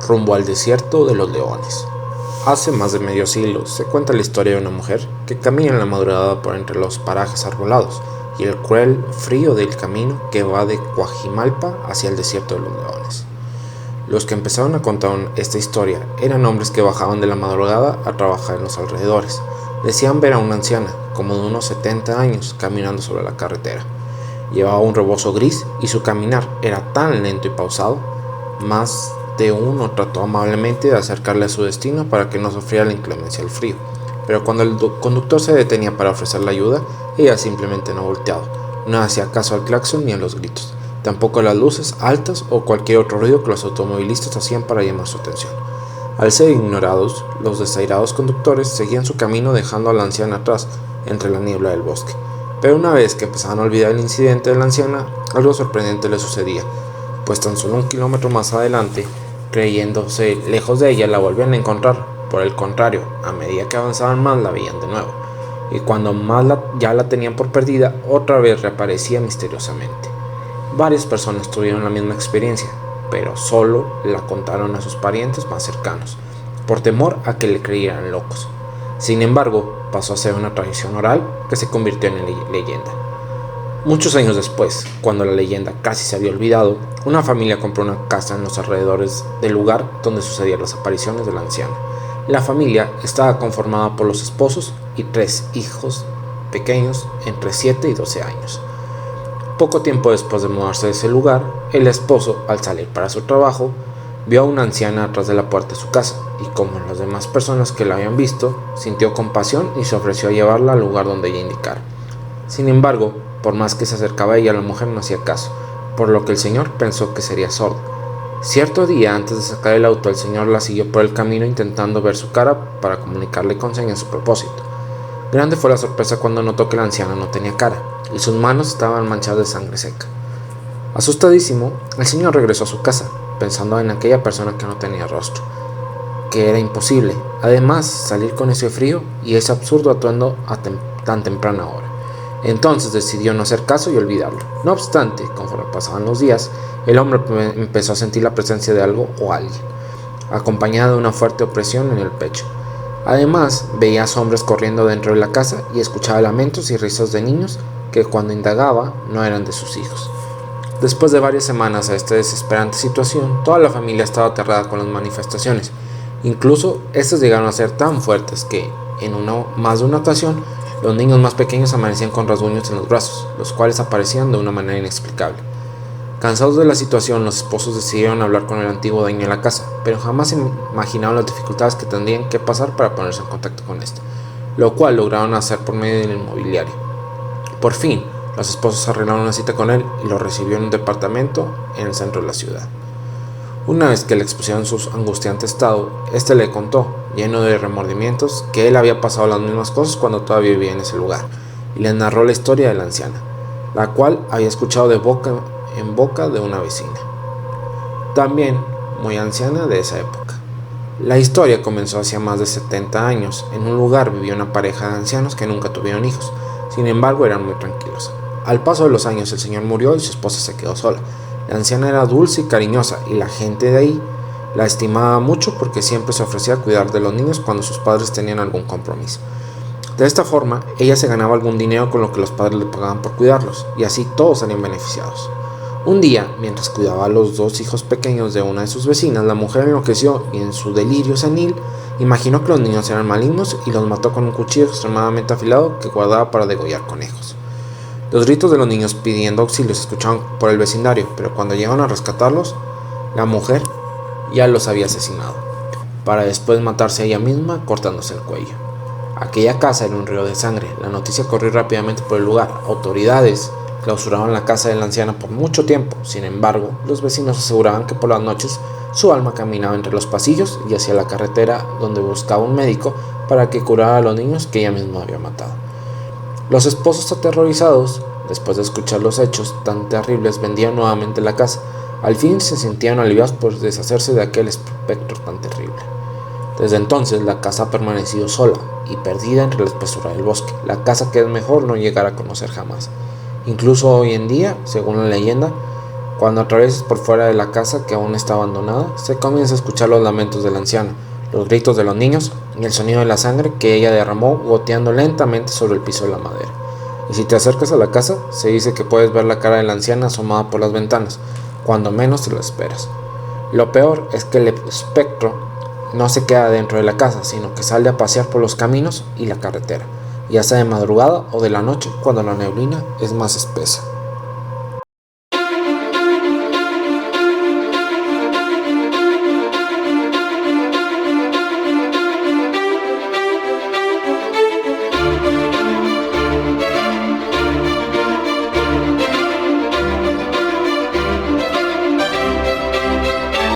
rumbo al desierto de los leones. Hace más de medio siglo se cuenta la historia de una mujer que camina en la madrugada por entre los parajes arbolados y el cruel frío del camino que va de Coajimalpa hacia el desierto de los leones. Los que empezaron a contar esta historia eran hombres que bajaban de la madrugada a trabajar en los alrededores. Decían ver a una anciana, como de unos 70 años, caminando sobre la carretera. Llevaba un rebozo gris y su caminar era tan lento y pausado. Más de uno trató amablemente de acercarle a su destino para que no sufriera la inclemencia del frío, pero cuando el conductor se detenía para ofrecerle ayuda, ella simplemente no volteaba, no hacía caso al claxon ni a los gritos, tampoco a las luces altas o cualquier otro ruido que los automovilistas hacían para llamar su atención. Al ser ignorados, los desairados conductores seguían su camino dejando a la anciana atrás, entre la niebla del bosque. Pero una vez que empezaban a olvidar el incidente de la anciana, algo sorprendente le sucedía, pues tan solo 1 kilómetro más adelante, creyéndose lejos de ella, la volvían a encontrar. Por el contrario, a medida que avanzaban más, la veían de nuevo, y cuando más ya la tenían por perdida, otra vez reaparecía misteriosamente. Varias personas tuvieron la misma experiencia, pero solo la contaron a sus parientes más cercanos, por temor a que le creyeran locos. Sin embargo, pasó a ser una tradición oral que se convirtió en leyenda. Muchos años después, cuando la leyenda casi se había olvidado, una familia compró una casa en los alrededores del lugar donde sucedían las apariciones de la anciana. La familia estaba conformada por los esposos y 3 hijos pequeños entre 7 y 12 años. Poco tiempo después de mudarse de ese lugar, el esposo, al salir para su trabajo, vio a una anciana atrás de la puerta de su casa y, como las demás personas que la habían visto, sintió compasión y se ofreció a llevarla al lugar donde ella indicara. Sin embargo, por más que se acercaba a ella, la mujer no hacía caso, por lo que el señor pensó que sería sordo. Cierto día, antes de sacar el auto, el señor la siguió por el camino intentando ver su cara para comunicarle con señas su propósito. Grande fue la sorpresa cuando notó que la anciana no tenía cara y sus manos estaban manchadas de sangre seca. Asustadísimo, el señor regresó a su casa, pensando en aquella persona que no tenía rostro, que era imposible, además, salir con ese frío y ese absurdo atuendo a tan temprana hora. Entonces decidió no hacer caso y olvidarlo. No obstante, conforme pasaban los días, el hombre empezó a sentir la presencia de algo o alguien, acompañada de una fuerte opresión en el pecho. Además, veía a hombres corriendo dentro de la casa y escuchaba lamentos y risas de niños que, cuando indagaba, no eran de sus hijos. Después de varias semanas a esta desesperante situación, toda la familia estaba aterrada con las manifestaciones. Incluso estas llegaron a ser tan fuertes que, más de una ocasión, los niños más pequeños amanecían con rasguños en los brazos, los cuales aparecían de una manera inexplicable. Cansados de la situación, los esposos decidieron hablar con el antiguo dueño de la casa, pero jamás se imaginaron las dificultades que tendrían que pasar para ponerse en contacto con este, lo cual lograron hacer por medio del inmobiliario. Por fin, los esposos arreglaron una cita con él y lo recibió en un departamento en el centro de la ciudad. Una vez que le expusieron su angustiante estado, este le contó, lleno de remordimientos, que él había pasado las mismas cosas cuando todavía vivía en ese lugar, y le narró la historia de la anciana, la cual había escuchado de boca en boca de una vecina, también muy anciana de esa época. La historia comenzó hace más de 70 años. En un lugar vivía una pareja de ancianos que nunca tuvieron hijos, sin embargo eran muy tranquilos. Al paso de los años el señor murió y su esposa se quedó sola. La anciana era dulce y cariñosa y la gente de ahí la estimaba mucho porque siempre se ofrecía a cuidar de los niños cuando sus padres tenían algún compromiso. De esta forma, ella se ganaba algún dinero con lo que los padres le pagaban por cuidarlos, y así todos salían beneficiados. Un día, mientras cuidaba a los 2 hijos pequeños de una de sus vecinas, la mujer enloqueció y, en su delirio senil, imaginó que los niños eran malignos y los mató con un cuchillo extremadamente afilado que guardaba para degollar conejos. Los gritos de los niños pidiendo auxilio se escuchaban por el vecindario, pero cuando llegaron a rescatarlos, la mujer ya los había asesinado, para después matarse a ella misma cortándose el cuello. Aquella casa era un río de sangre. La noticia corrió rápidamente por el lugar. Autoridades clausuraron la casa de la anciana por mucho tiempo. Sin embargo, los vecinos aseguraban que por las noches su alma caminaba entre los pasillos y hacia la carretera donde buscaba un médico para que curara a los niños que ella misma había matado. Los esposos, aterrorizados, después de escuchar los hechos tan terribles, vendían nuevamente la casa. Al fin se sentían aliviados por deshacerse de aquel espectro tan terrible. Desde entonces la casa ha permanecido sola y perdida entre la espesura del bosque, la casa que es mejor no llegar a conocer jamás. Incluso hoy en día, según la leyenda, Cuando atraviesas por fuera de la casa, que aún está abandonada, se comienza a escuchar los lamentos de la anciana, los gritos de los niños y el sonido de la sangre que ella derramó goteando lentamente sobre el piso de la madera. Y si te acercas a la casa, se dice que puedes ver la cara de la anciana asomada por las ventanas, cuando menos te lo esperas. Lo peor es que el espectro no se queda dentro de la casa, sino que sale a pasear por los caminos y la carretera, ya sea de madrugada o de la noche, cuando la neblina es más espesa.